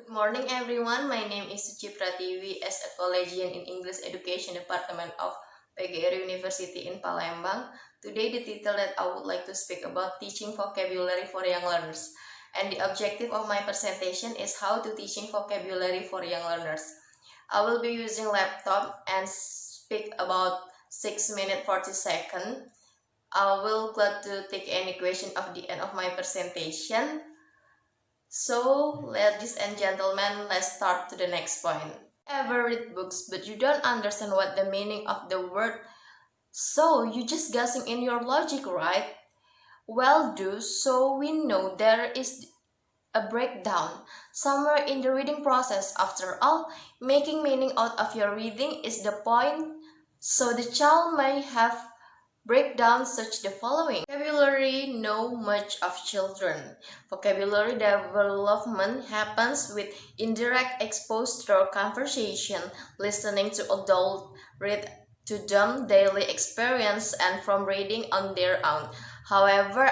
Good morning everyone, my name is Suci Pratiwi as a collegian in English Education Department of PGRI University in Palembang. Today the title that I would like to speak about teaching vocabulary for young learners. And the objective of my presentation is how to teaching vocabulary for young learners. I will be using laptop and speak about 6 minutes 40 seconds. I will glad to take any question at the end of my presentation. So, ladies and gentlemen, let's start to the next point. Ever read books but you don't understand what the meaning of the word, so you just guessing in your logic, right? Well, so we know there is a breakdown somewhere in the reading process. After all, making meaning out of your reading is the point. So the child may have break down such the following. Vocabulary know much of children. Vocabulary development happens with indirect exposure through conversation, listening to adults read to them daily experience and from reading on their own. However,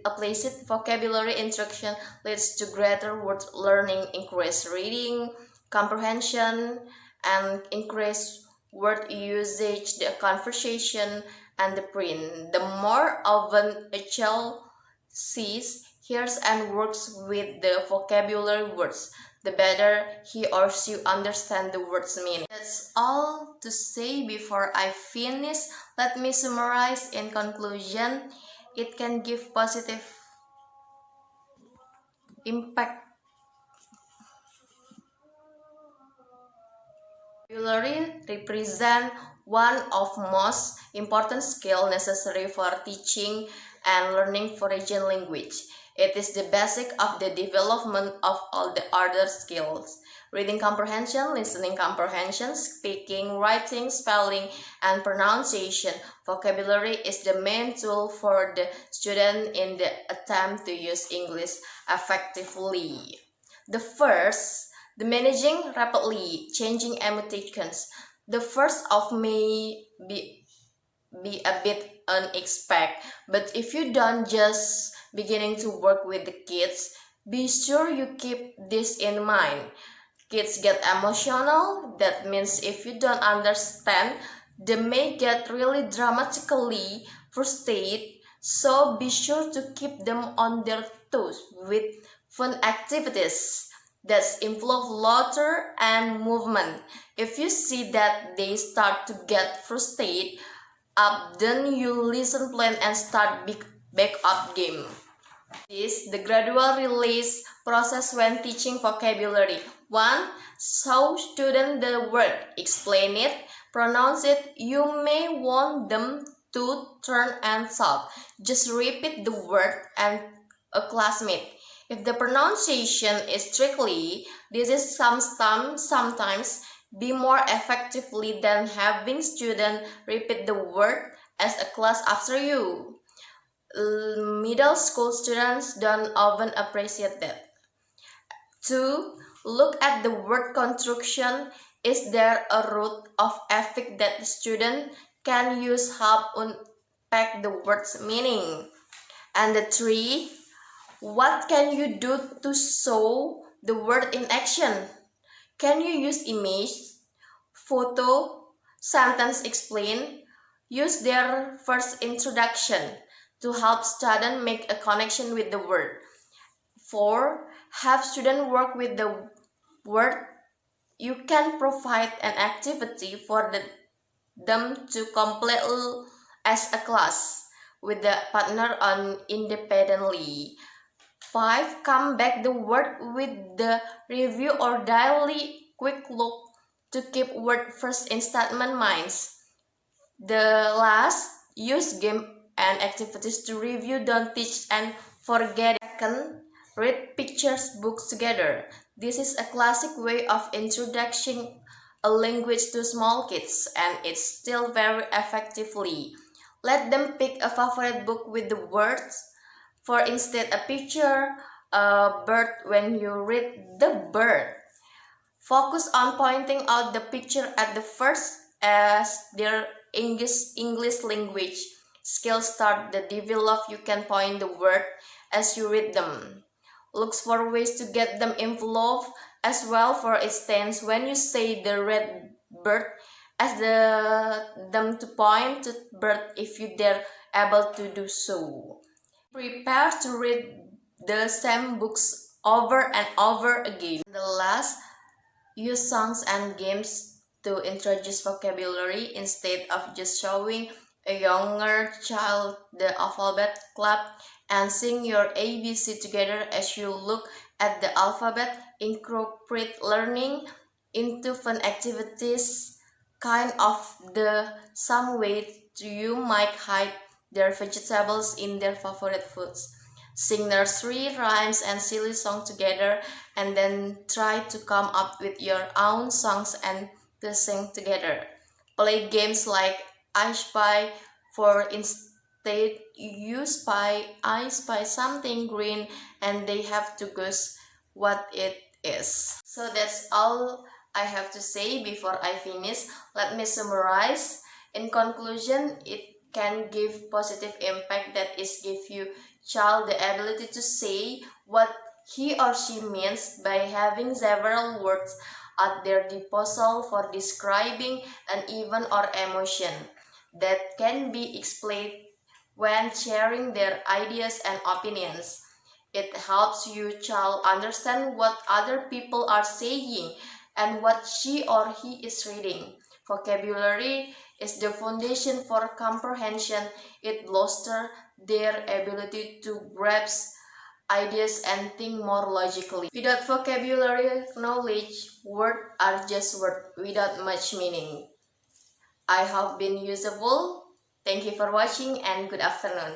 implicit vocabulary instruction leads to greater word learning, increased reading, comprehension, and increased word usage, the conversation, and the print. The more often a child sees, hears, and works with the vocabulary words, the better he or she understands the word's meaning. That's all to say before I finish. Let me summarize in conclusion. It can give positive impact. Vocabulary represent one of most important skills necessary for teaching and learning foreign language. It is the basic of the development of all the other skills. Reading comprehension, listening comprehension, speaking, writing, spelling, and pronunciation. Vocabulary is the main tool for the student in the attempt to use English effectively. The managing rapidly changing emotions. The first of may be a bit unexpected, but if you don't just beginning to work with the kids, be sure you keep this in mind. Kids get emotional. That means if you don't understand, they may get really dramatically frustrated. So be sure to keep them on their toes with fun activities that involve laughter and movement. If you see that they start to get frustrated, then you listen plan and start back up game. This the gradual release process when teaching vocabulary. 1. Show student the word, explain it, pronounce it. You may want them to turn and shout. Just repeat the word and a classmate. If the pronunciation is strictly, this is sometimes be more effectively than having students repeat the word as a class after you. Middle school students don't often appreciate that. 2. Look at the word construction. Is there a root of affix that the student can use help unpack the word's meaning? And 3. What can you do to show the word in action? Can you use image, photo, sentence explain? Use their first introduction to help students make a connection with the word. 4. Have students work with the word. You can provide an activity for them to complete as a class with the partner on independently. 5. Come back the word with the review or daily quick look to keep word first in statement minds. The last, use game and activities to review, don't teach and forget. Second, read pictures books together. This is a classic way of introducing a language to small kids, and it's still very effectively. Let them pick a favorite book with the words. For instance, a picture, a bird when you read the bird. Focus on pointing out the picture at the first as their English language skills start to develop. You can point the word as you read them. looks for ways to get them involved as well. For instance, when you say the red bird, ask them to point to bird if you dare able to do so. Prepare to read the same books over and over again. The last, use songs and games to introduce vocabulary instead of just showing a younger child the alphabet. Clap and sing your ABC together as you look at the alphabet. Incorporate learning into fun activities, kind of the some way you might hide their vegetables in their favorite foods. Sing nursery rhymes and silly songs together, and then try to come up with your own songs and to sing together. Play games like I Spy. For instead, you spy, I spy something green, and they have to guess what it is. So that's all I have to say before I finish. Let me summarize. In conclusion, it can give positive impact, that is give you child the ability to say what he or she means by having several words at their disposal for describing an event or emotion that can be explained when sharing their ideas and opinions. It helps you child understand what other people are saying and what she or he is reading. Vocabulary is the foundation for comprehension. It bolsters their ability to grasp ideas and think more logically. Without vocabulary knowledge, words are just words without much meaning. I hope been useful. Thank you for watching and good afternoon.